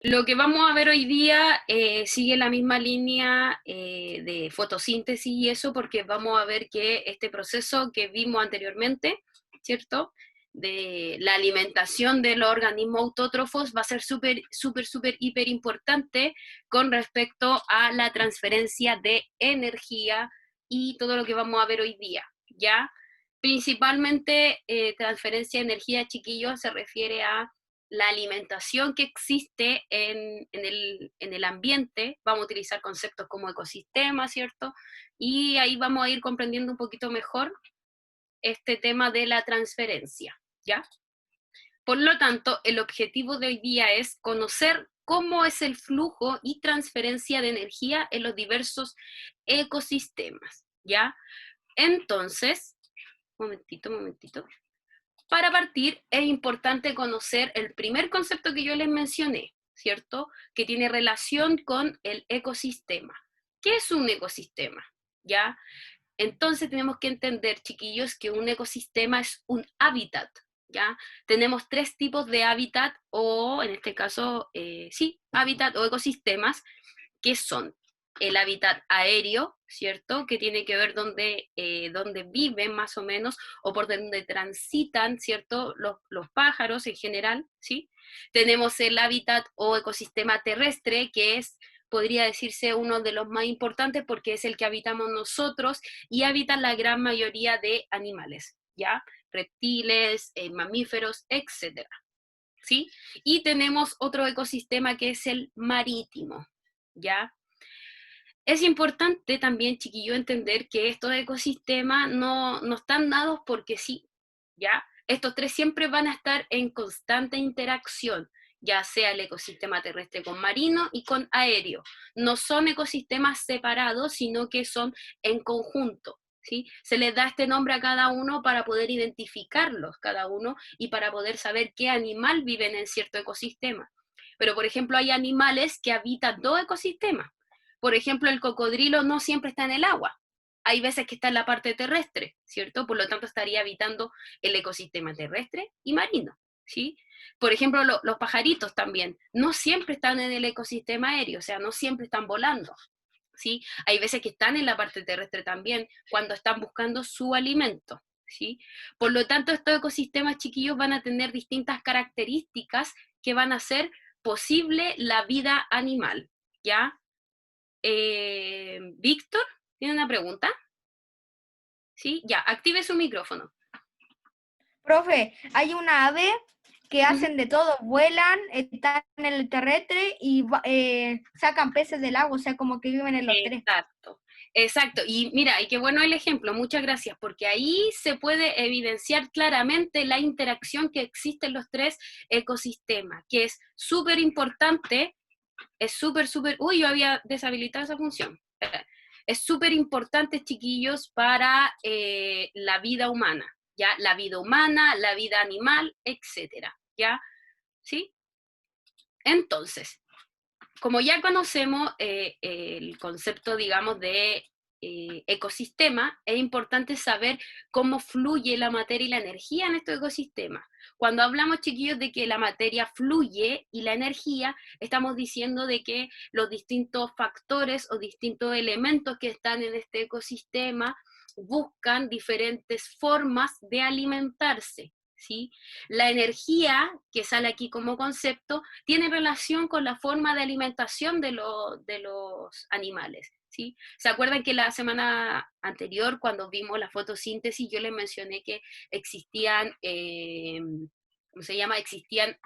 Lo que vamos a ver hoy día sigue la misma línea de fotosíntesis y eso, porque vamos a ver que este proceso que vimos anteriormente, ¿cierto? De la alimentación de los organismos autótrofos va a ser súper, súper, súper, hiper importante con respecto a la transferencia de energía y todo lo que vamos a ver hoy día, ¿ya? Principalmente transferencia de energía, chiquillos, se refiere a la alimentación que existe en el ambiente. Vamos a utilizar conceptos como ecosistema, ¿cierto? Y ahí vamos a ir comprendiendo un poquito mejor este tema de la transferencia, ¿ya? Por lo tanto, el objetivo de hoy día es conocer cómo es el flujo y transferencia de energía en los diversos ecosistemas, ¿ya? Entonces, momentito, momentito. Para partir, es importante conocer el primer concepto que yo les mencioné, ¿cierto? Que tiene relación con el ecosistema. ¿Qué es un ecosistema? ¿Ya? Entonces tenemos que entender, chiquillos, que un ecosistema es un hábitat, ¿ya? Tenemos tres tipos de hábitat, o en este caso, sí, hábitat o ecosistemas, que son el hábitat aéreo, ¿cierto? Que tiene que ver donde viven más o menos, o por donde transitan, ¿cierto? Los pájaros en general, ¿sí? Tenemos el hábitat o ecosistema terrestre, que es, podría decirse, uno de los más importantes porque es el que habitamos nosotros y habitan la gran mayoría de animales, ¿ya? Reptiles, mamíferos, etcétera, ¿sí? Y tenemos otro ecosistema que es el marítimo, ¿ya? Es importante también, chiquillo, entender que estos ecosistemas no están dados porque sí, ¿ya? Estos tres siempre van a estar en constante interacción, ya sea el ecosistema terrestre con marino y con aéreo. No son ecosistemas separados, sino que son en conjunto, ¿sí? Se les da este nombre a cada uno para poder identificarlos cada uno y para poder saber qué animal viven en cierto ecosistema. Pero, por ejemplo, hay animales que habitan dos ecosistemas. Por ejemplo, el cocodrilo no siempre está en el agua. Hay veces que está en la parte terrestre, ¿cierto? Por lo tanto, estaría habitando el ecosistema terrestre y marino, ¿sí? Por ejemplo, los pajaritos también no siempre están en el ecosistema aéreo, o sea, no siempre están volando, ¿sí? Hay veces que están en la parte terrestre también cuando están buscando su alimento, ¿sí? Por lo tanto, estos ecosistemas chiquillos van a tener distintas características que van a hacer posible la vida animal, ¿ya? Víctor, ¿tiene una pregunta? ¿Sí? Ya, active su micrófono. Profe, hay una ave que Ujú. hacen de todo, vuelan, están en el terrestre y sacan peces del agua, o sea, como que viven en los tres. Exacto, exacto. Y mira, y qué bueno el ejemplo, muchas gracias, porque ahí se puede evidenciar claramente la interacción que existe en los tres ecosistemas, que es súper importante, es súper, súper, uy, yo había deshabilitado esa función. Es súper importante, chiquillos, para la vida humana, ¿ya? La vida humana, la vida animal, etcétera, ¿ya? ¿Sí? Entonces, como ya conocemos el concepto, digamos, de ecosistema, es importante saber cómo fluye la materia y la energía en estos ecosistemas. Cuando hablamos, chiquillos, de que la materia fluye y la energía, estamos diciendo de que los distintos factores o distintos elementos que están en este ecosistema buscan diferentes formas de alimentarse, ¿sí? La energía que sale aquí como concepto tiene relación con la forma de alimentación de los animales, ¿sí? ¿Se acuerdan que la semana anterior, cuando vimos la fotosíntesis, yo les mencioné que existían, ¿cómo se llama? Existían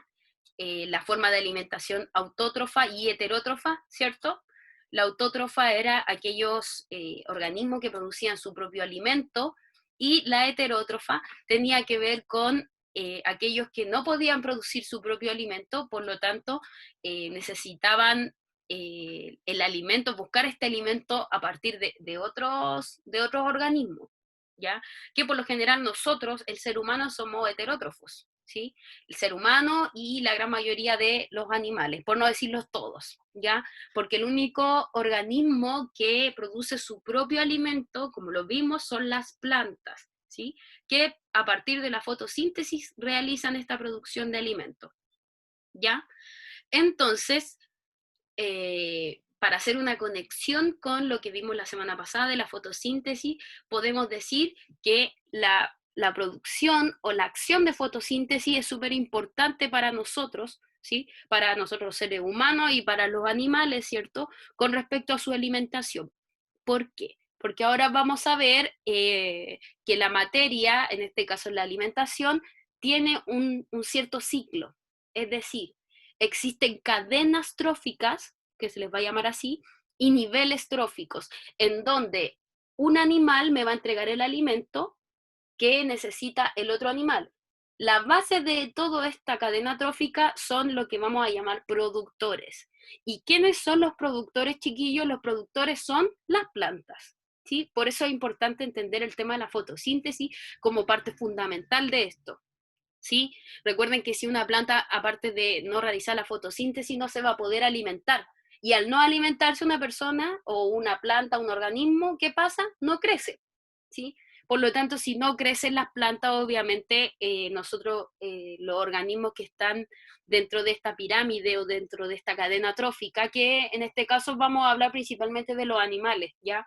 la forma de alimentación autótrofa y heterótrofa, ¿cierto? La autótrofa era aquellos organismos que producían su propio alimento y la heterótrofa tenía que ver con aquellos que no podían producir su propio alimento, por lo tanto necesitaban el alimento, buscar este alimento a partir de otros organismos, ¿ya? Que por lo general nosotros, el ser humano, somos heterótrofos, ¿sí? El ser humano y la gran mayoría de los animales, por no decirlos todos, ¿ya? Porque el único organismo que produce su propio alimento, como lo vimos, son las plantas, ¿sí? Que a partir de la fotosíntesis realizan esta producción de alimentos, ¿ya? Entonces, para hacer una conexión con lo que vimos la semana pasada de la fotosíntesis, podemos decir que la producción o la acción de fotosíntesis es súper importante para nosotros, ¿sí? Para nosotros los seres humanos y para los animales, ¿cierto? Con respecto a su alimentación. ¿Por qué? Porque ahora vamos a ver que la materia, en este caso la alimentación, tiene un cierto ciclo. Es decir, existen cadenas tróficas, que se les va a llamar así, y niveles tróficos, en donde un animal me va a entregar el alimento que necesita el otro animal. La base de toda esta cadena trófica son lo que vamos a llamar productores. ¿Y quiénes son los productores, chiquillos? Los productores son las plantas. ¿Sí? Por eso es importante entender el tema de la fotosíntesis como parte fundamental de esto. ¿Sí? Recuerden que si una planta, aparte de no realizar la fotosíntesis, no se va a poder alimentar. Y al no alimentarse una persona o una planta, un organismo, ¿qué pasa? No crece. ¿Sí? Por lo tanto, si no crecen las plantas, obviamente nosotros, los organismos que están dentro de esta pirámide o dentro de esta cadena trófica, que en este caso vamos a hablar principalmente de los animales, ¿ya?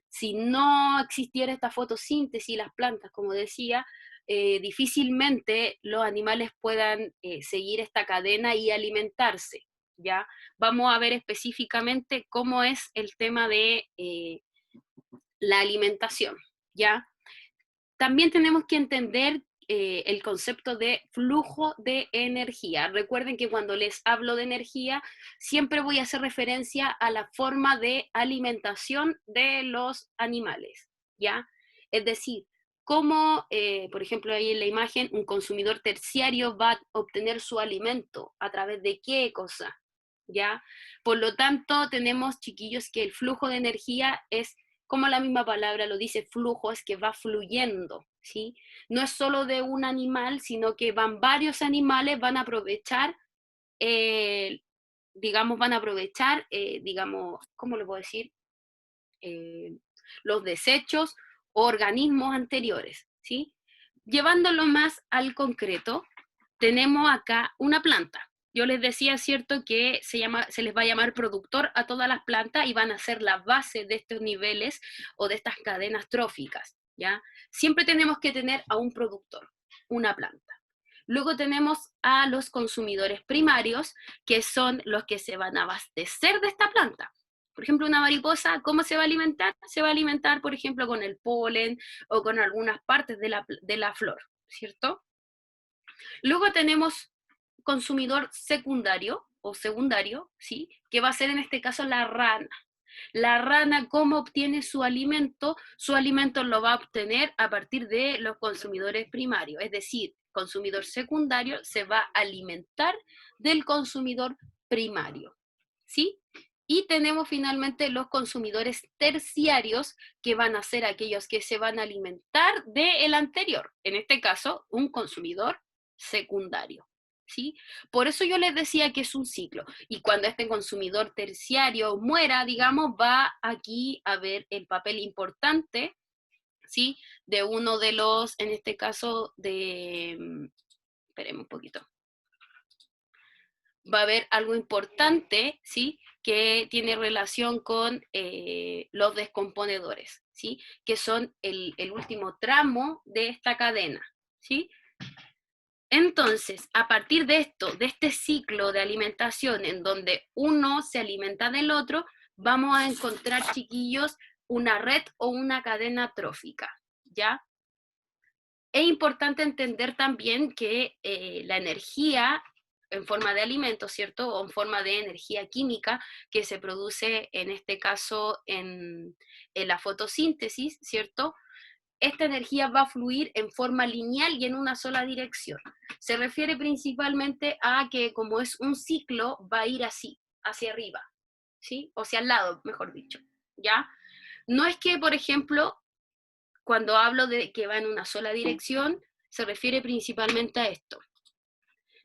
Si no existiera esta fotosíntesis, las plantas, como decía, difícilmente los animales puedan seguir esta cadena y alimentarse, ¿ya? Vamos a ver específicamente cómo es el tema de la alimentación, ¿ya? También tenemos que entender el concepto de flujo de energía. Recuerden que cuando les hablo de energía, siempre voy a hacer referencia a la forma de alimentación de los animales, ¿ya? Es decir, cómo, por ejemplo, ahí en la imagen, un consumidor terciario va a obtener su alimento, a través de qué cosa, ¿ya? Por lo tanto, tenemos, chiquillos, que el flujo de energía es, como la misma palabra lo dice, flujo, es que va fluyendo, ¿sí? No es solo de un animal, sino que van varios animales, van a aprovechar, eh, digamos, ¿cómo lo puedo decir? Eh, los desechos o organismos anteriores, ¿sí? Llevándolo más al concreto, tenemos acá una planta. Yo les decía, ¿cierto?, que se les va a llamar productor a todas las plantas y van a ser la base de estos niveles o de estas cadenas tróficas, ¿ya? Siempre tenemos que tener a un productor, una planta. Luego tenemos a los consumidores primarios, que son los que se van a abastecer de esta planta. Por ejemplo, una mariposa, ¿cómo se va a alimentar? Se va a alimentar, por ejemplo, con el polen o con algunas partes de la flor, ¿cierto? Luego tenemos consumidor secundario o secundario, ¿sí? Que va a ser en este caso la rana. La rana, ¿cómo obtiene su alimento? Su alimento lo va a obtener a partir de los consumidores primarios, es decir, consumidor secundario se va a alimentar del consumidor primario, ¿sí? Y tenemos finalmente los consumidores terciarios, que van a ser aquellos que se van a alimentar del anterior, en este caso, un consumidor secundario, ¿sí? Por eso yo les decía que es un ciclo. Y cuando este consumidor terciario muera, digamos, va aquí a ver el papel importante, ¿sí? De uno de los, en este caso, esperemos un poquito. Va a haber algo importante, ¿sí? Que tiene relación con los descomponedores, ¿sí? Que son el último tramo de esta cadena, ¿sí? Entonces, a partir de esto, de este ciclo de alimentación en donde uno se alimenta del otro, vamos a encontrar, chiquillos, una red o una cadena trófica, ¿ya? Es importante entender también que la energía en forma de alimento, ¿cierto? O en forma de energía química que se produce en este caso en la fotosíntesis, ¿cierto? Esta energía va a fluir en forma lineal y en una sola dirección. Se refiere principalmente a que como es un ciclo, va a ir así, hacia arriba, ¿sí? O hacia el lado, mejor dicho, ¿ya? No es que, por ejemplo, cuando hablo de que va en una sola dirección, se refiere principalmente a esto.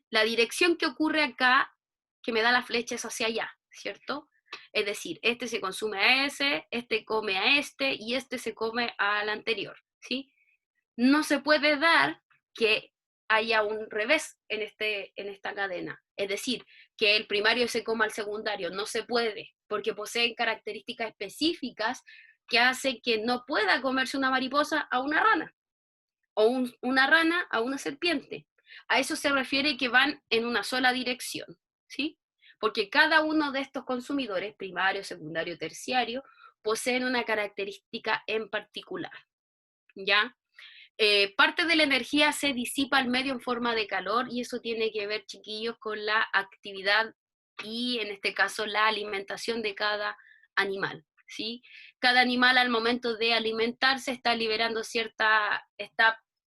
La dirección que ocurre acá, que me da la flecha, es hacia allá, ¿cierto? Es decir, este se consume a ese, este come a este y este se come al anterior, ¿sí? No se puede dar que haya un revés en esta cadena. Es decir, que el primario se coma al secundario, no se puede, porque poseen características específicas que hacen que no pueda comerse una mariposa a una rana, o una rana a una serpiente. A eso se refiere que van en una sola dirección, ¿sí? Porque cada uno de estos consumidores, primario, secundario, terciario, poseen una característica en particular, ¿ya? Parte de la energía se disipa al medio en forma de calor y eso tiene que ver, chiquillos, con la actividad y en este caso la alimentación de cada animal, ¿sí? Cada animal al momento de alimentarse está liberando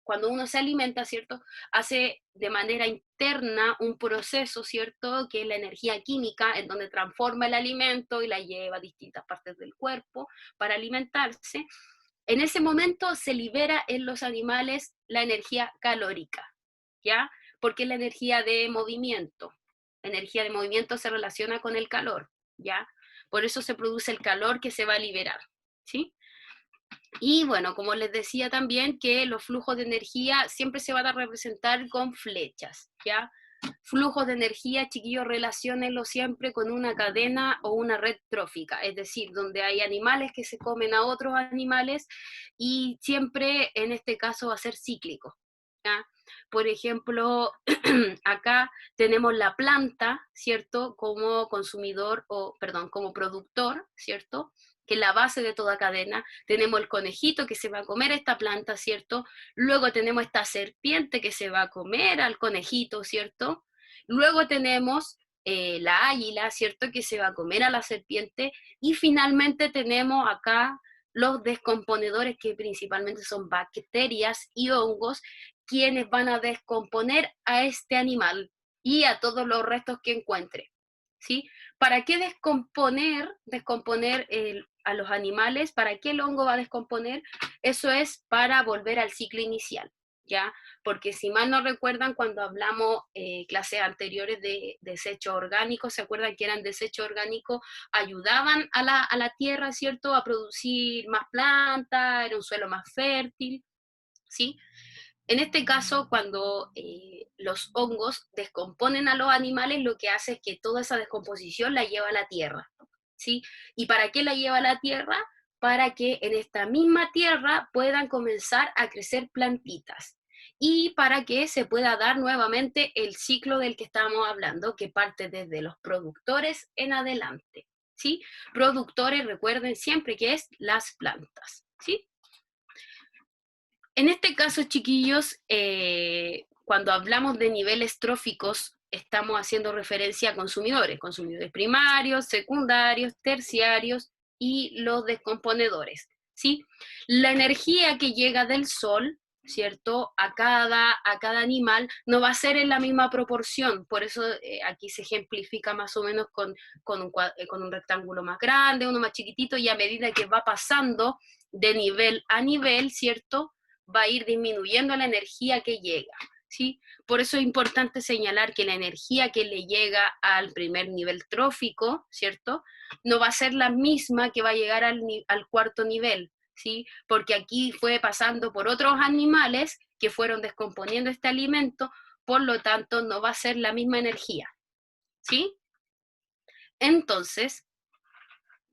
cuando uno se alimenta, ¿cierto? Hace de manera interna un proceso, ¿cierto? Que es la energía química, en donde transforma el alimento y la lleva a distintas partes del cuerpo para alimentarse. En ese momento se libera en los animales la energía calórica, ¿ya? Porque es la energía de movimiento. La energía de movimiento se relaciona con el calor, ¿ya? Por eso se produce el calor que se va a liberar, ¿sí? Y bueno, como les decía también, que los flujos de energía siempre se van a representar con flechas, ¿ya? Flujos de energía, chiquillos, relaciónenlo siempre con una cadena o una red trófica, es decir, donde hay animales que se comen a otros animales y siempre en este caso va a ser cíclico, ¿ya? Por ejemplo, acá tenemos la planta, ¿cierto? Como consumidor, o perdón, como productor, ¿cierto? Que es la base de toda cadena. Tenemos el conejito que se va a comer esta planta, ¿cierto? Luego tenemos esta serpiente que se va a comer al conejito, ¿cierto? Luego tenemos la águila, ¿cierto? Que se va a comer a la serpiente. Y finalmente tenemos acá los descomponedores, que principalmente son bacterias y hongos, quienes van a descomponer a este animal y a todos los restos que encuentre, ¿sí? ¿Para qué descomponer a los animales? ¿Para qué el hongo va a descomponer? Eso es para volver al ciclo inicial, ¿ya? Porque si mal no recuerdan, cuando hablamos clases anteriores de desechos orgánicos, ¿se acuerdan que eran desechos orgánicos? Ayudaban a la tierra, ¿cierto? A producir más plantas, era un suelo más fértil, ¿sí? En este caso, cuando los hongos descomponen a los animales, lo que hace es que toda esa descomposición la lleva a la tierra, ¿sí? ¿Y para qué la lleva a la tierra? Para que en esta misma tierra puedan comenzar a crecer plantitas y para que se pueda dar nuevamente el ciclo del que estábamos hablando, que parte desde los productores en adelante, ¿sí? Productores, recuerden siempre que es las plantas, ¿sí? En este caso, chiquillos, cuando hablamos de niveles tróficos, estamos haciendo referencia a consumidores primarios, secundarios, terciarios y los descomponedores, ¿sí? La energía que llega del sol, ¿cierto? A cada animal no va a ser en la misma proporción, por eso aquí se ejemplifica más o menos con un rectángulo más grande, uno más chiquitito, y a medida que va pasando de nivel a nivel, ¿cierto? Va a ir disminuyendo la energía que llega, ¿sí? Por eso es importante señalar que la energía que le llega al primer nivel trófico, ¿cierto? No va a ser la misma que va a llegar al cuarto nivel, ¿sí? Porque aquí fue pasando por otros animales que fueron descomponiendo este alimento, por lo tanto no va a ser la misma energía, ¿sí? Entonces,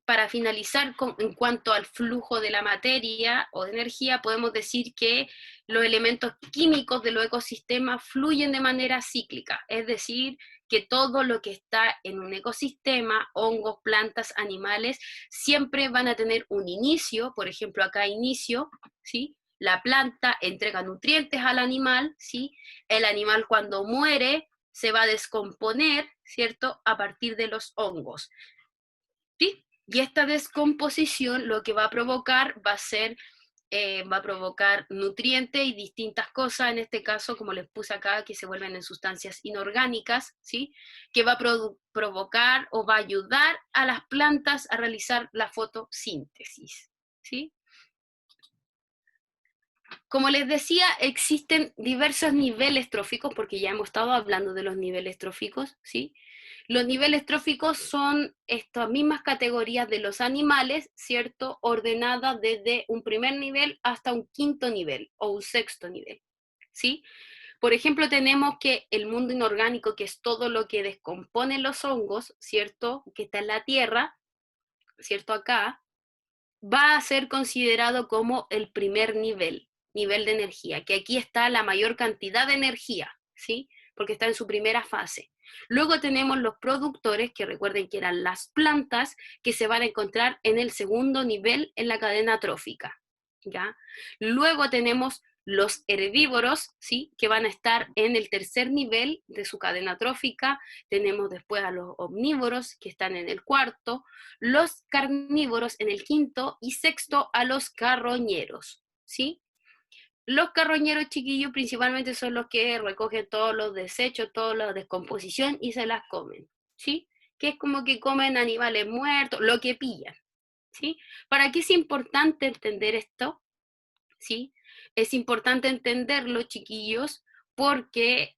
para finalizar, en cuanto al flujo de la materia o de energía, podemos decir que los elementos químicos de los ecosistemas fluyen de manera cíclica, es decir, que todo lo que está en un ecosistema, hongos, plantas, animales, siempre van a tener un inicio, por ejemplo, acá inicio, ¿sí? La planta entrega nutrientes al animal, ¿sí? El animal cuando muere se va a descomponer, ¿cierto? A partir de los hongos, ¿sí? Y esta descomposición lo que va a provocar va a provocar nutrientes y distintas cosas, en este caso, como les puse acá, que se vuelven en sustancias inorgánicas, ¿sí? Que va a provocar o va a ayudar a las plantas a realizar la fotosíntesis, ¿sí? Como les decía, existen diversos niveles tróficos, porque ya hemos estado hablando de los niveles tróficos, ¿sí? Los niveles tróficos son estas mismas categorías de los animales, ¿cierto? Ordenadas desde un primer nivel hasta un quinto nivel o un sexto nivel, ¿sí? Por ejemplo, tenemos que el mundo inorgánico, que es todo lo que descompone los hongos, ¿cierto? Que está en la tierra, ¿cierto? Acá, va a ser considerado como el primer nivel de energía, que aquí está la mayor cantidad de energía, ¿sí? Porque está en su primera fase. Luego tenemos los productores, que recuerden que eran las plantas, que se van a encontrar en el segundo nivel en la cadena trófica, ¿ya? Luego tenemos los herbívoros, ¿sí? Que van a estar en el tercer nivel de su cadena trófica. Tenemos después a los omnívoros, que están en el cuarto, los carnívoros en el quinto y sexto a los carroñeros, ¿sí? Los carroñeros, chiquillos, principalmente son los que recogen todos los desechos, toda la descomposición y se las comen, ¿sí? Que es como que comen animales muertos, lo que pillan, ¿sí? ¿Para qué es importante entender esto? ¿Sí? Es importante entenderlo, chiquillos, porque,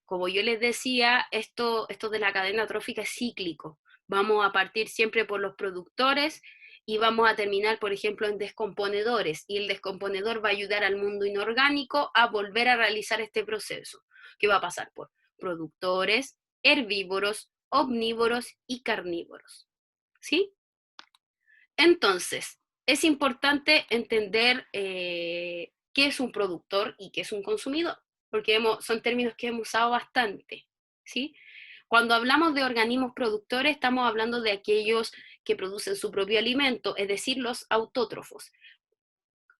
como yo les decía, esto de la cadena trófica es cíclico. Vamos a partir siempre por los productores y vamos a terminar, por ejemplo, en descomponedores. Y el descomponedor va a ayudar al mundo inorgánico a volver a realizar este proceso, que va a pasar por productores, herbívoros, omnívoros y carnívoros. ¿Sí? Entonces, es importante entender qué es un productor y qué es un consumidor, porque son términos que hemos usado bastante, ¿sí? Cuando hablamos de organismos productores, estamos hablando de aquellos que producen su propio alimento, es decir, los autótrofos.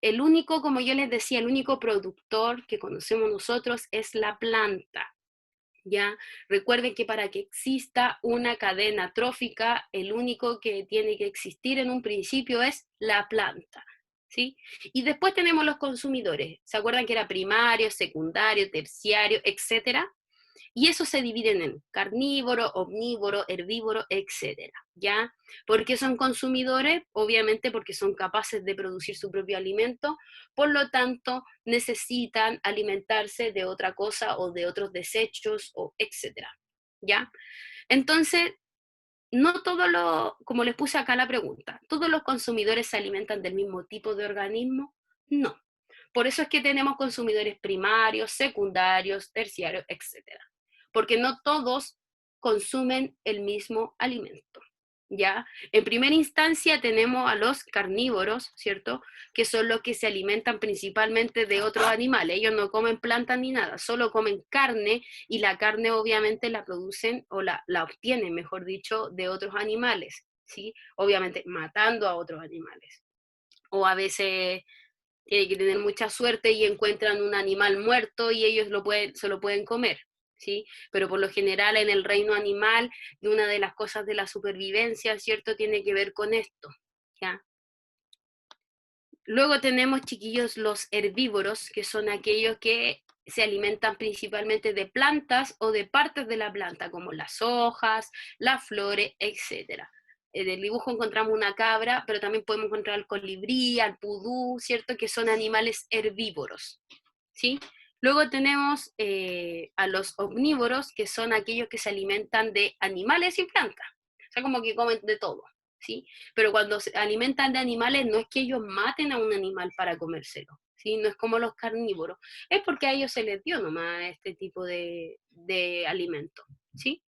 El único, como yo les decía, el único productor que conocemos nosotros es la planta. ¿Ya? Recuerden que para que exista una cadena trófica, el único que tiene que existir en un principio es la planta, ¿sí? Y después tenemos los consumidores. ¿Se acuerdan que era primario, secundario, terciario, etcétera? Y eso se dividen en carnívoro, omnívoro, herbívoro, etcétera, ¿ya? ¿Por qué son consumidores? Obviamente porque son capaces de producir su propio alimento, por lo tanto necesitan alimentarse de otra cosa o de otros desechos, o etcétera, ¿ya? Entonces, no todo lo, como les puse acá la pregunta, ¿todos los consumidores se alimentan del mismo tipo de organismo? No. Por eso es que tenemos consumidores primarios, secundarios, terciarios, etcétera, porque no todos consumen el mismo alimento, ¿ya? En primera instancia tenemos a los carnívoros, ¿cierto? Que son los que se alimentan principalmente de otros animales. Ellos no comen plantas ni nada, solo comen carne, y la carne obviamente la producen o la obtienen, mejor dicho, de otros animales, ¿sí? Obviamente matando a otros animales. O a veces tiene que tener mucha suerte y encuentran un animal muerto y ellos se lo pueden comer, ¿sí? Pero por lo general en el reino animal, y una de las cosas de la supervivencia, ¿cierto?, tiene que ver con esto, ¿ya? Luego tenemos, chiquillos, los herbívoros, que son aquellos que se alimentan principalmente de plantas o de partes de la planta, como las hojas, las flores, etcétera. En el dibujo encontramos una cabra, pero también podemos encontrar al colibrí, al pudú, ¿cierto? Que son animales herbívoros, ¿sí? Luego tenemos a los omnívoros, que son aquellos que se alimentan de animales y plantas. O sea, como que comen de todo, ¿sí? Pero cuando se alimentan de animales, no es que ellos maten a un animal para comérselo, ¿sí? No es como los carnívoros. Es porque a ellos se les dio nomás este tipo de alimento, ¿sí?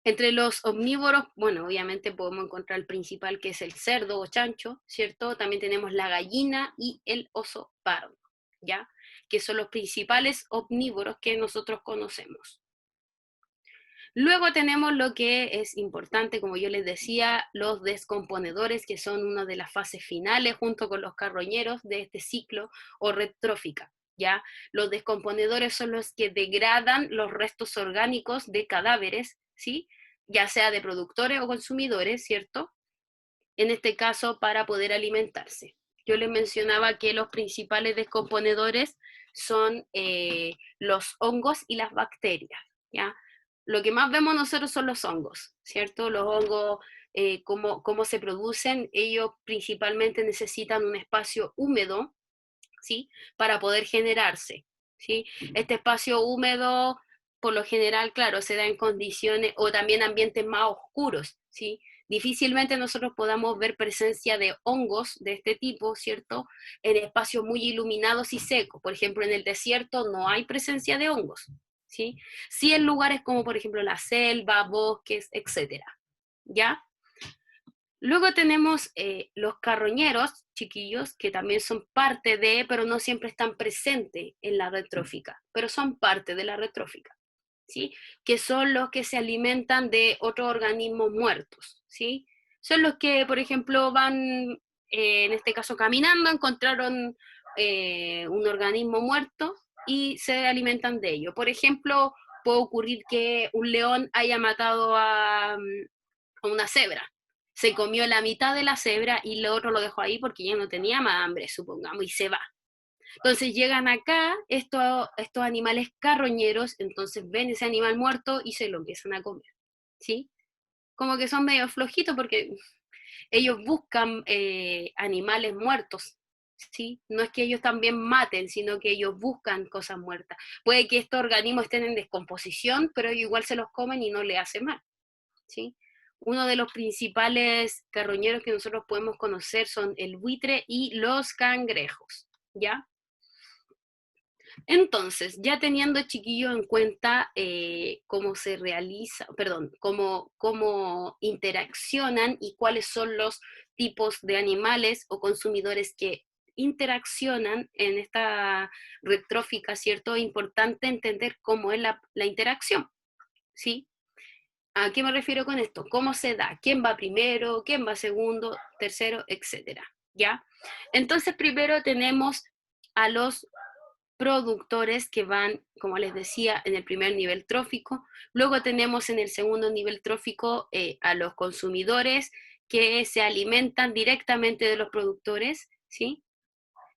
Entre los omnívoros, bueno, obviamente podemos encontrar el principal, que es el cerdo o chancho, ¿cierto? También tenemos la gallina y el oso pardo, ¿ya? Que son los principales omnívoros que nosotros conocemos. Luego tenemos lo que es importante, como yo les decía, los descomponedores, que son una de las fases finales junto con los carroñeros de este ciclo o red trófica, ¿ya? Los descomponedores son los que degradan los restos orgánicos de cadáveres, ¿sí? Ya sea de productores o consumidores, ¿cierto? En este caso, para poder alimentarse. Yo les mencionaba que los principales descomponedores son los hongos y las bacterias, ¿ya? Lo que más vemos nosotros son los hongos, ¿cierto? Los hongos, cómo se producen, ellos principalmente necesitan un espacio húmedo, ¿sí? Para poder generarse, ¿sí? Este espacio húmedo, por lo general, claro, se da en condiciones, o también ambientes más oscuros, ¿sí? Difícilmente nosotros podamos ver presencia de hongos de este tipo, ¿cierto? En espacios muy iluminados y secos. Por ejemplo, en el desierto no hay presencia de hongos, ¿sí? Sí en lugares como, por ejemplo, la selva, bosques, etcétera, ¿ya? Luego tenemos los carroñeros, chiquillos, que también son parte de, pero no siempre están presentes en la red trófica, pero son parte de la red trófica, ¿sí? Que son los que se alimentan de otros organismos muertos, ¿sí? Son los que, por ejemplo, van, en este caso caminando, encontraron un organismo muerto y se alimentan de ello. Por ejemplo, puede ocurrir que un león haya matado a una cebra. Se comió la mitad de la cebra y lo otro lo dejó ahí porque ya no tenía más hambre, supongamos, y se va. Entonces llegan acá estos animales carroñeros, entonces ven ese animal muerto y se lo empiezan a comer, ¿sí? Como que son medio flojitos porque ellos buscan animales muertos, ¿sí? No es que ellos también maten, sino que ellos buscan cosas muertas. Puede que estos organismos estén en descomposición, pero ellos igual se los comen y no le hace mal, ¿sí? Uno de los principales carroñeros que nosotros podemos conocer son el buitre y los cangrejos, ¿ya? Entonces, ya teniendo, chiquillos, en cuenta cómo se realiza, perdón, cómo interaccionan y cuáles son los tipos de animales o consumidores que interaccionan en esta red trófica, ¿cierto? Es importante entender cómo es la interacción, ¿sí? ¿A qué me refiero con esto? ¿Cómo se da? ¿Quién va primero? ¿Quién va segundo? Tercero, etcétera, ¿ya? Entonces, primero tenemos a los productores que van, como les decía, en el primer nivel trófico. Luego tenemos en el segundo nivel trófico a los consumidores que se alimentan directamente de los productores, ¿sí?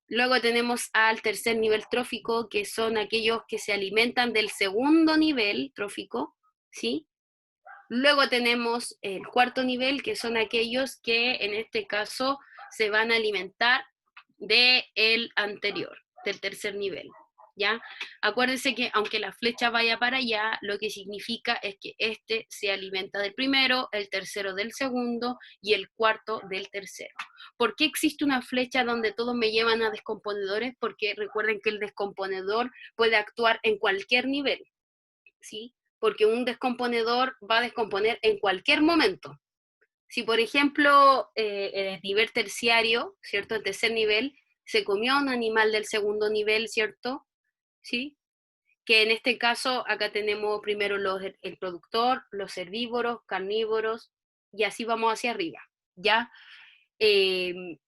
Luego tenemos al tercer nivel trófico, que son aquellos que se alimentan del segundo nivel trófico, ¿sí? Luego tenemos el cuarto nivel, que son aquellos que en este caso se van a alimentar del anterior, del tercer nivel, ¿ya? Acuérdense que aunque la flecha vaya para allá, lo que significa es que este se alimenta del primero, el tercero del segundo y el cuarto del tercero. ¿Por qué existe una flecha donde todos me llevan a descomponedores? Porque recuerden que el descomponedor puede actuar en cualquier nivel, ¿sí? Porque un descomponedor va a descomponer en cualquier momento. Si, por ejemplo, en el nivel terciario, ¿cierto? El tercer nivel, se comió a un animal del segundo nivel, ¿cierto? ¿Sí? Que en este caso, acá tenemos primero el productor, los herbívoros, carnívoros, y así vamos hacia arriba, ¿ya? En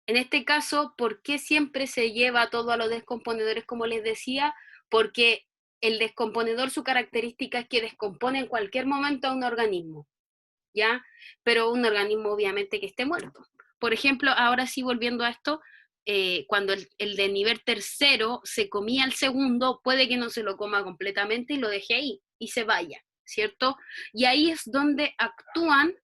este caso, ¿por qué siempre se lleva todo a los descomponedores, como les decía? Porque el descomponedor, su característica es que descompone en cualquier momento a un organismo, ¿ya? Pero un organismo obviamente que esté muerto. Por ejemplo, ahora sí volviendo a esto, cuando el de nivel tercero se comía al segundo, puede que no se lo coma completamente y lo deje ahí y se vaya, ¿cierto? Y ahí es donde actúan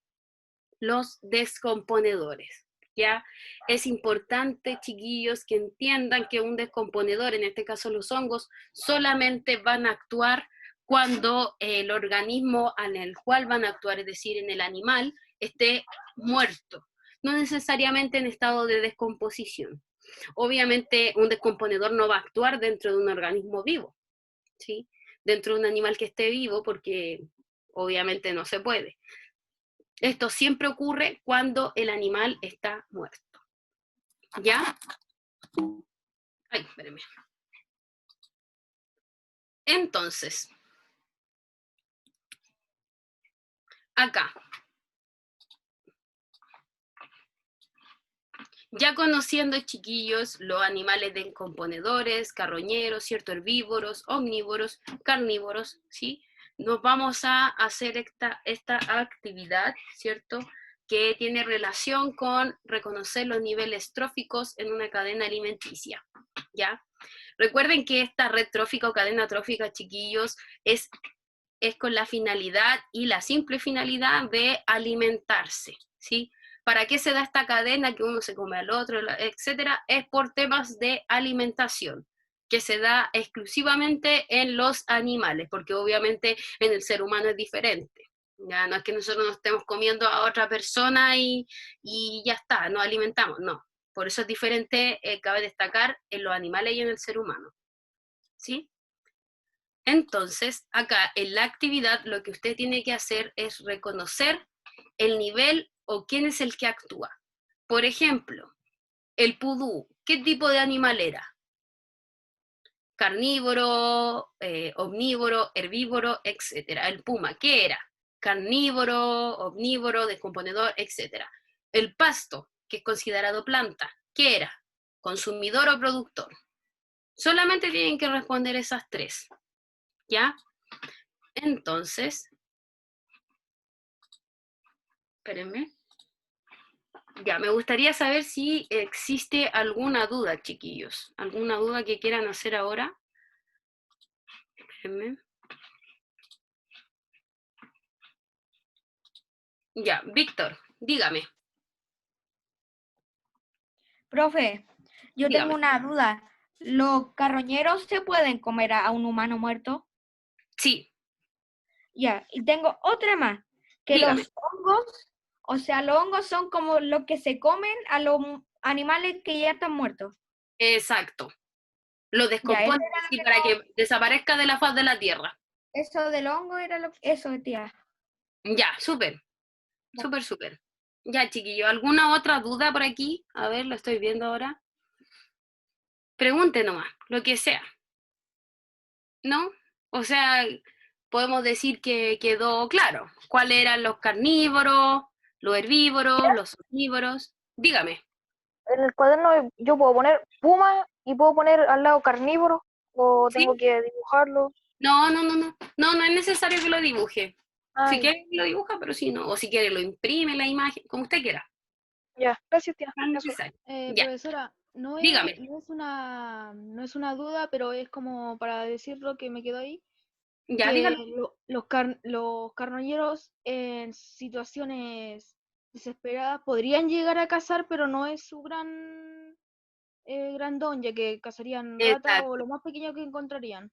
los descomponedores, ¿ya? Es importante, chiquillos, que entiendan que un descomponedor, en este caso los hongos, solamente van a actuar cuando el organismo en el cual van a actuar, es decir, en el animal, esté muerto, no necesariamente en estado de descomposición. Obviamente, un descomponedor no va a actuar dentro de un organismo vivo, ¿sí? Dentro de un animal que esté vivo, porque obviamente no se puede. Esto siempre ocurre cuando el animal está muerto. ¿Ya? Ay, espérenme. Entonces, acá, ya conociendo, chiquillos, los animales descomponedores, carroñeros, ¿cierto? Herbívoros, omnívoros, carnívoros, ¿sí? Nos vamos a hacer esta actividad, ¿cierto? Que tiene relación con reconocer los niveles tróficos en una cadena alimenticia, ¿ya? Recuerden que esta red trófica o cadena trófica, chiquillos, es con la finalidad y la simple finalidad de alimentarse, ¿sí? ¿Para qué se da esta cadena que uno se come al otro, etcétera? Es por temas de alimentación, que se da exclusivamente en los animales, porque obviamente en el ser humano es diferente, Ya no es que nosotros nos estemos comiendo a otra persona y ya está, nos alimentamos, no. Por eso es diferente, cabe destacar, en los animales y en el ser humano, ¿sí? Entonces, acá en la actividad lo que usted tiene que hacer es reconocer el nivel o quién es el que actúa. Por ejemplo, el pudú, ¿qué tipo de animal era? Carnívoro, omnívoro, herbívoro, etcétera. El puma, ¿qué era? Carnívoro, omnívoro, descomponedor, etcétera. El pasto, que es considerado planta, ¿qué era? Consumidor o productor. Solamente tienen que responder esas tres, ¿ya? Entonces, espérenme. Ya, me gustaría saber si existe alguna duda, chiquillos. ¿Alguna duda que quieran hacer ahora? Espérenme. Ya, Víctor, dígame, Profe, yo tengo dígame. una duda. ¿Los carroñeros se pueden comer a un humano muerto? Sí, Ya, y tengo otra más, que dígame. los hongos, o sea, los hongos son como lo que se comen a los animales que ya están muertos. Exacto. Lo Ya, eso descompone era lo así que para no, que desaparezca de la faz de la tierra. eso del hongo era eso, tía. Ya, súper, Ya. súper, súper. Ya, chiquillo, ¿alguna otra duda por aquí? A ver, lo estoy viendo ahora. Pregunte nomás, lo que sea, ¿no? O sea, podemos decir que quedó claro cuáles eran los carnívoros, los herbívoros, los omnívoros. Dígame. En el cuaderno yo puedo poner puma y puedo poner al lado carnívoro o tengo ¿Sí? que dibujarlo. No, no, no, no. No, no es necesario que lo dibuje. Si Ay, quiere lo dibuja, pero si no. O si quiere lo imprime la imagen, como usted quiera. ya, gracias tía. No es Eso. necesario. Ya, Profesora, dígame. no es una duda, pero es como para decirlo que me quedó ahí, Ya, que dígalo. los carroñeros en situaciones desesperadas podrían llegar a cazar, pero no es su gran don, ya que cazarían rata o Exacto, lo más pequeño que encontrarían.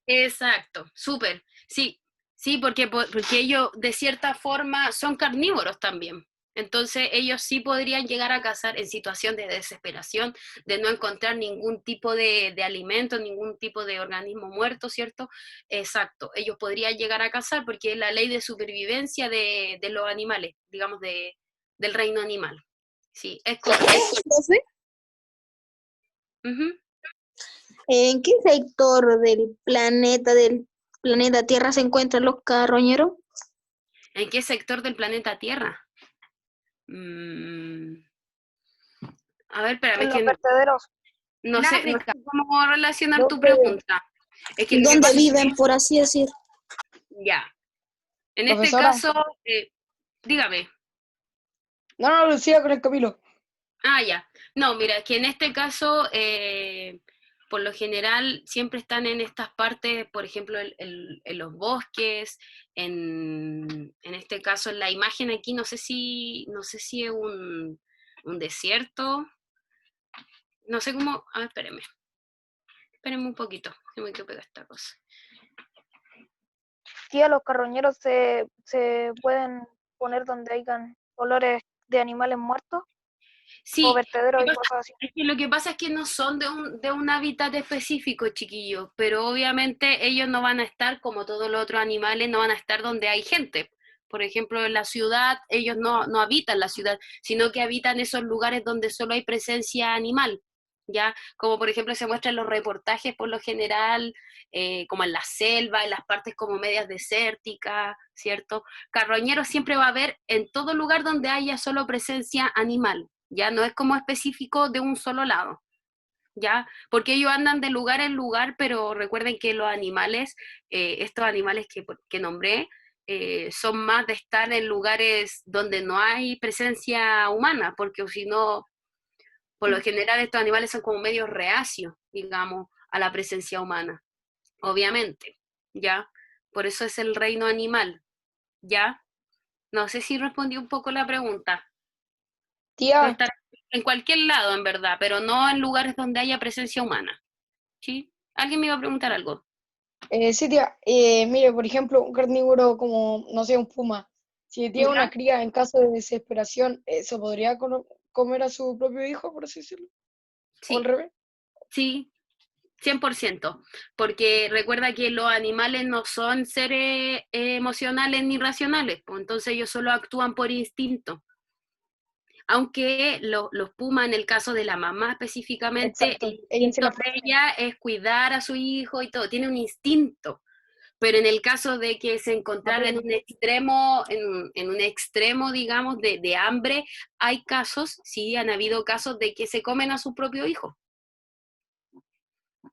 exacto. Súper. Sí, sí, porque ellos de cierta forma son carnívoros también. Entonces ellos sí podrían llegar a cazar en situación de desesperación, de no encontrar ningún tipo de alimento, ningún tipo de organismo muerto, ¿cierto? Exacto. Ellos podrían llegar a cazar porque es la ley de supervivencia de los animales, digamos, del reino animal. Sí, es correcto. Profe, Ujú. ¿en qué sector del planeta Tierra se encuentran los carroñeros? ¿En qué sector del planeta Tierra? Mm, a ver, espérame, es En los que vertederos. no En sé, no sé África. cómo relacionar tu ¿Dónde, pregunta. Es que lo que dónde pasa es viven, por así decir? que, ya, en este Profesora, caso, dígame. no, no, Lucía con el Camilo. Ah, ya. No, mira, es que en este caso, por lo general, siempre están en estas partes, por ejemplo, en los bosques, en este caso, en la imagen aquí, no sé si es un desierto, no sé cómo, a ver, espérenme un poquito, que me quiero pegar esta cosa. Tía, los carroñeros se pueden poner donde hayan olores de animales muertos o Sí, vertederos y cosas así. lo que pasa es que no son de un hábitat específico, chiquillos, pero obviamente ellos no van a estar, como todos los otros animales, no van a estar donde hay gente. Por ejemplo, en la ciudad, ellos no habitan la ciudad, sino que habitan esos lugares donde solo hay presencia animal, ¿ya? Como por ejemplo se muestra en los reportajes por lo general, como en la selva, en las partes como medias desérticas, ¿cierto? Carroñeros siempre va a haber en todo lugar donde haya solo presencia animal, ya no es como específico de un solo lado, ¿ya? Porque ellos andan de lugar en lugar, pero recuerden que los animales, estos animales que nombré, son más de estar en lugares donde no hay presencia humana, porque si no, por lo general estos animales son como medios reacios, digamos, a la presencia humana, obviamente, ¿ya? Por eso es el reino animal, ¿ya? No sé si respondí un poco la pregunta. Puede Tía, estar en cualquier lado, en verdad, pero no en lugares donde haya presencia humana. ¿Sí? ¿Alguien me iba a preguntar algo? Sí, tía, mire, por ejemplo, un carnívoro como, no sé, un puma, si tiene ¿Ya? una cría en caso de desesperación, ¿se podría comer a su propio hijo, por así decirlo? ¿O al Sí, revés? sí, 100%, porque recuerda que los animales no son seres emocionales ni racionales, pues entonces ellos solo actúan por instinto. Aunque los pumas, en el caso de la mamá específicamente, Exacto, el ella hace instinto la de función. ella es cuidar a su hijo y todo, tiene un instinto. Pero en el caso de que se encontrara en Materno. un extremo, en un extremo, digamos, de hambre, hay casos, sí, han habido casos de que se comen a su propio hijo.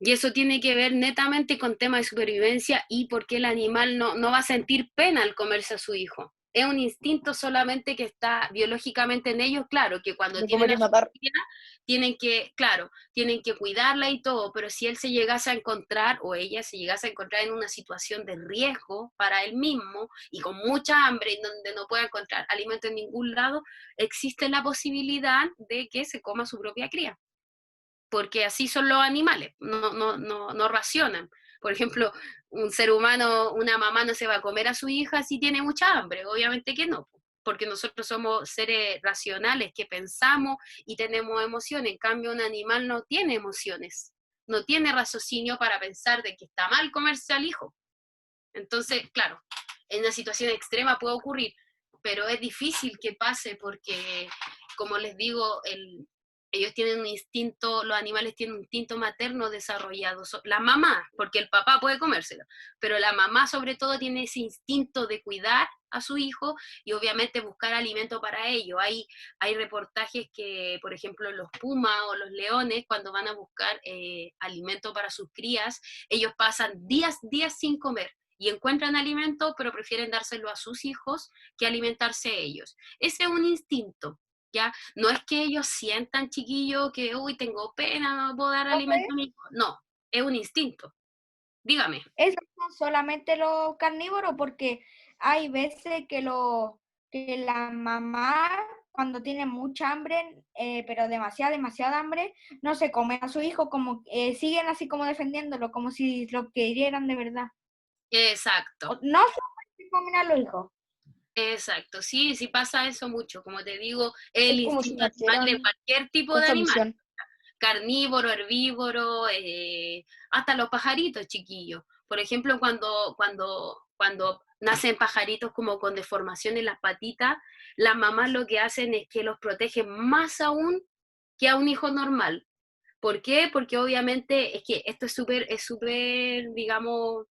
Y eso tiene que ver netamente con temas de supervivencia y porque el animal no va a sentir pena al comerse a su hijo. Es un instinto solamente que está biológicamente en ellos, claro, que cuando De tienen comer y a su matar. cría, tienen que, claro, tienen que cuidarla y todo, pero si él se llegase a encontrar o ella se llegase a encontrar en una situación de riesgo para él mismo y con mucha hambre y donde no pueda encontrar alimento en ningún lado, existe la posibilidad de que se coma su propia cría porque así son los animales, no racionan. Por ejemplo, un ser humano, una mamá no se va a comer a su hija si tiene mucha hambre, obviamente que no, porque nosotros somos seres racionales que pensamos y tenemos emociones, en cambio un animal no tiene emociones, no tiene raciocinio para pensar de que está mal comerse al hijo. Entonces, claro, en una situación extrema puede ocurrir, pero es difícil que pase porque, como les digo, ellos tienen un instinto, los animales tienen un instinto materno desarrollado. La mamá, porque el papá puede comérselo, pero la mamá sobre todo tiene ese instinto de cuidar a su hijo y obviamente buscar alimento para ello. Hay reportajes que, por ejemplo, los pumas o los leones, cuando van a buscar alimento para sus crías, ellos pasan días sin comer y encuentran alimento, pero prefieren dárselo a sus hijos que alimentarse ellos. Ese es un instinto, ¿ya? No es que ellos sientan, chiquillo, que, uy, tengo pena, no puedo dar Profe, alimento a mi hijo. No, es un instinto. Dígame. ¿esos son solamente los carnívoros? Porque hay veces que la mamá, cuando tiene mucha hambre, pero demasiada hambre, no se come a su hijo, como siguen así como defendiéndolo, como si lo querieran de verdad. Exacto, No se comen a los hijos. exacto. Sí, sí pasa eso mucho. Como te digo, el Es como si instinto animal de nacieran cualquier tipo con de esa animal. misión. Carnívoro, herbívoro, hasta los pajaritos chiquillos. Por ejemplo, cuando nacen pajaritos como con deformación en las patitas, las mamás lo que hacen es que los protegen más aún que a un hijo normal. ¿Por qué? Porque obviamente es que esto es súper, digamos,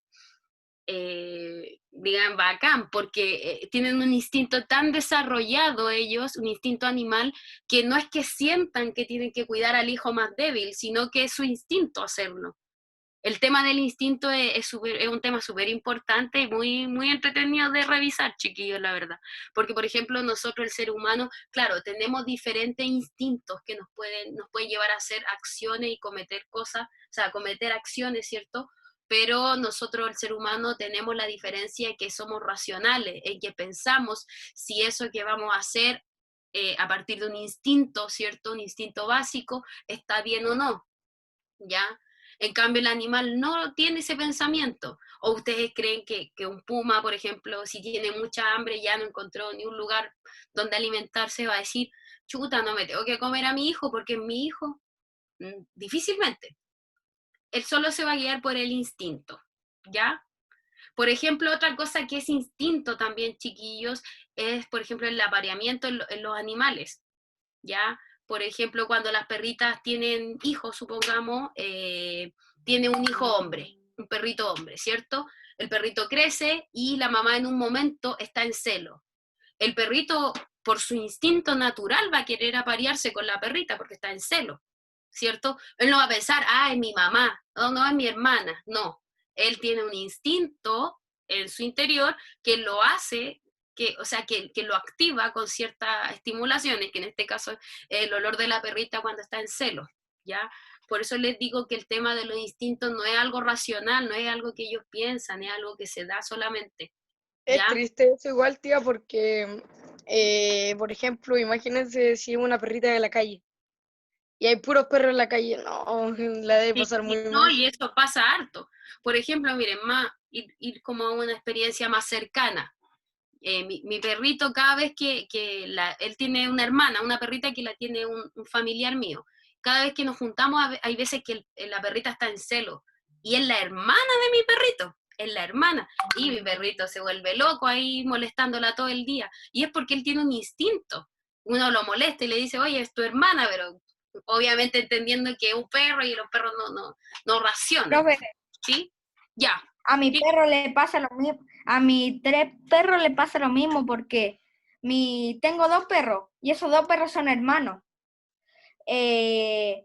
bacán, porque tienen un instinto tan desarrollado ellos, un instinto animal, que no es que sientan que tienen que cuidar al hijo más débil, sino que es su instinto hacerlo. El tema del instinto es un tema súper importante y muy entretenido de revisar, chiquillos, la verdad. Porque, por ejemplo, nosotros, el ser humano, claro, tenemos diferentes instintos que nos pueden llevar a hacer acciones y cometer cosas, o sea, cometer acciones, ¿cierto? Pero nosotros, el ser humano, tenemos la diferencia de que somos racionales, en que pensamos si eso que vamos a hacer a partir de un instinto, ¿cierto? Un instinto básico, está bien o no, ¿ya? En cambio, el animal no tiene ese pensamiento. ¿O ustedes creen que un puma, por ejemplo, si tiene mucha hambre, ya no encontró ni un lugar donde alimentarse, va a decir, chuta, no me tengo que comer a mi hijo porque es mi hijo? Difícilmente. Él solo se va a guiar por el instinto, ¿ya? Por ejemplo, otra cosa que es instinto también, chiquillos, es, por ejemplo, el apareamiento en los animales. ¿Ya? Por ejemplo, cuando las perritas tienen hijos, supongamos, tiene un hijo hombre, un perrito hombre, ¿cierto? El perrito crece y la mamá en un momento está en celo. El perrito, por su instinto natural, va a querer aparearse con la perrita porque está en celo, ¿cierto? Él no va a pensar, ah, es mi mamá, no, es mi hermana, no. Él tiene un instinto en su interior que lo hace, o sea, que lo activa con ciertas estimulaciones, que en este caso es el olor de la perrita cuando está en celo, ¿ya? Por eso les digo que el tema de los instintos no es algo racional, no es algo que ellos piensan, es algo que se da solamente, Es ¿ya? triste eso igual, tía, porque, por ejemplo, imagínense si es una perrita de la calle. Y hay puros perros en la calle, no, la debe Sí, pasar sí, muy no, mal. y eso pasa harto. Por ejemplo, miren, ir como a una experiencia más cercana. Mi perrito, cada vez él tiene una hermana, una perrita que la tiene un familiar mío. Cada vez que nos juntamos, hay veces que la perrita está en celo. Y es la hermana de mi perrito, es la hermana. Y mi perrito se vuelve loco ahí molestándola todo el día. Y es porque él tiene un instinto. Uno lo molesta y le dice, oye, es tu hermana, pero obviamente entendiendo que es un perro y los perros no racionan. Profe, ¿Sí? Ya. a mi Sí. perro le pasa lo mismo, a mis 3 perros le pasa lo mismo porque tengo 2 perros y esos 2 perros son hermanos. Y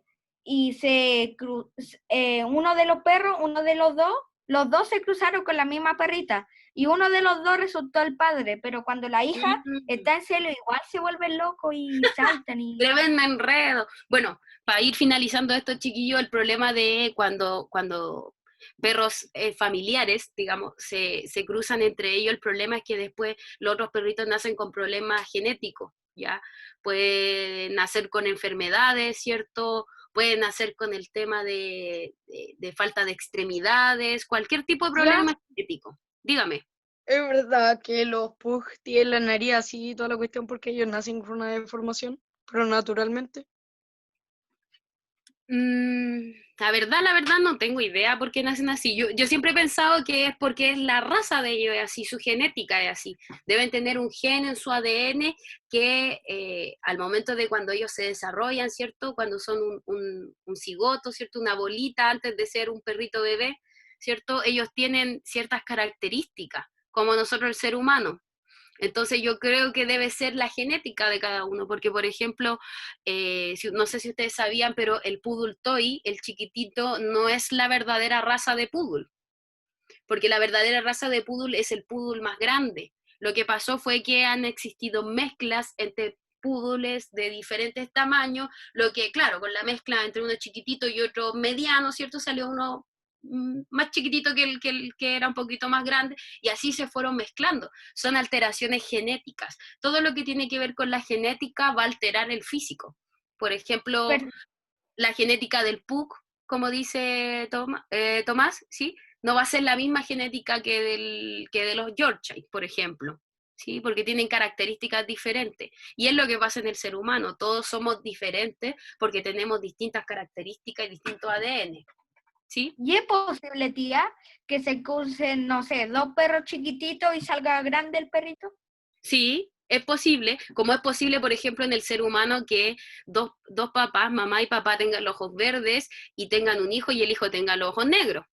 uno de los perros, uno de los dos se cruzaron con la misma perrita y uno de los dos resultó el padre, pero cuando la hija está en celo igual se vuelven locos y saltan y Tremendo enredo. Bueno, para ir finalizando esto, chiquillo, el problema de cuando perros familiares, digamos, se cruzan entre ellos, el problema es que después los otros perritos nacen con problemas genéticos, ¿ya? Pueden nacer con enfermedades, ¿cierto? Pueden nacer con el tema de falta de extremidades, cualquier tipo de problema genético. Dígame. Es verdad que los pug tienen la nariz así y toda la cuestión porque ellos nacen con una deformación, pero naturalmente. La verdad no tengo idea por qué nacen así. Yo siempre he pensado que es porque es la raza de ellos, es así, su genética es así. Deben tener un gen en su ADN que al momento de cuando ellos se desarrollan, ¿cierto? Cuando son un cigoto, ¿cierto? Una bolita antes de ser un perrito bebé, ¿cierto? Ellos tienen ciertas características, como nosotros el ser humano. Entonces yo creo que debe ser la genética de cada uno, porque por ejemplo, no sé si ustedes sabían, pero el poodle toy, el chiquitito, no es la verdadera raza de poodle, porque la verdadera raza de poodle es el poodle más grande. Lo que pasó fue que han existido mezclas entre poodles de diferentes tamaños, lo que claro, con la mezcla entre uno chiquitito y otro mediano, ¿cierto? Salió uno más chiquitito que era un poquito más grande, y así se fueron mezclando. Son alteraciones genéticas. Todo lo que tiene que ver con la genética va a alterar el físico. Por ejemplo, la genética del pug, como dice Tomás, ¿sí? No va a ser la misma genética que de los Yorkshire, por ejemplo. ¿Sí? Porque tienen características diferentes. Y es lo que pasa en el ser humano. Todos somos diferentes porque tenemos distintas características y distintos ADN. ¿Sí? ¿Y es posible, tía, que se crucen, no sé, 2 perros chiquititos y salga grande el perrito? Sí, es posible, como es posible, por ejemplo, en el ser humano que dos papás, mamá y papá, tengan los ojos verdes y tengan un hijo y el hijo tenga los ojos negros.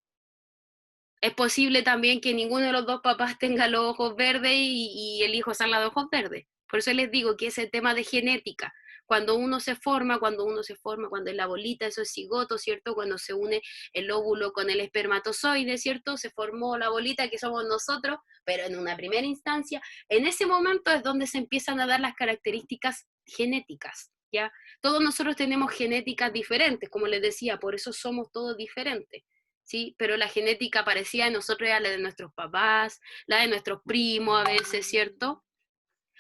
Es posible también que ninguno de los dos papás tenga los ojos verdes y el hijo salga de ojos verdes. Por eso les digo que ese tema de genética, cuando uno se forma, cuando es la bolita, eso es cigoto, ¿cierto? Cuando se une el óvulo con el espermatozoide, ¿cierto? Se formó la bolita que somos nosotros, pero en una primera instancia, en ese momento es donde se empiezan a dar las características genéticas, ¿ya? Todos nosotros tenemos genéticas diferentes, como les decía, por eso somos todos diferentes. ¿Sí? Pero la genética parecida de nosotros era la de nuestros papás, la de nuestros primos a veces, ¿cierto?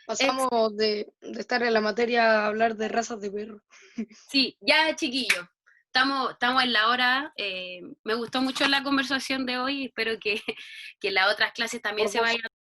Pasamos de estar en la materia a hablar de razas de perros. Sí, ya chiquillos, estamos en la hora, me gustó mucho la conversación de hoy, espero que las otras clases también se vayan